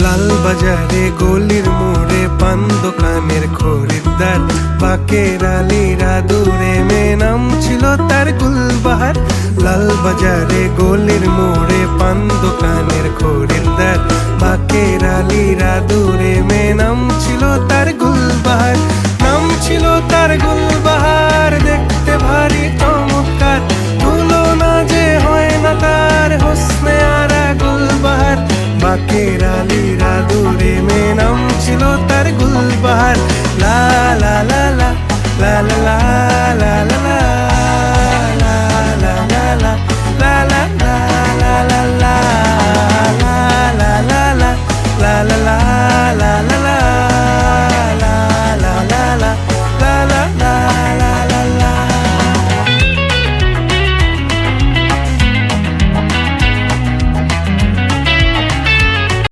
লাল বাজারে গলির মোড়ে পান দোকানের খরিদ্দার, বাকের আলীরা দূরে মেয়ে নাম ছিল তার গুলবাহার। লাল বাজারে গলির মোড়ে পান দোকানের খরিদ্দার, বাকের আলীরা দূরে মেয়ে নাম ছিল তার গুলবাহার। নাম ছিল তার গুলবাহার, দেখতে ভারী চমৎকার, তুলনা যে হয় না তার হোসনে আরা গুলবাহার। বাকের আলীরা দূরে মেয়ে নাম ছিল তার গুলবাহার। লা লা লা লা লা লা লা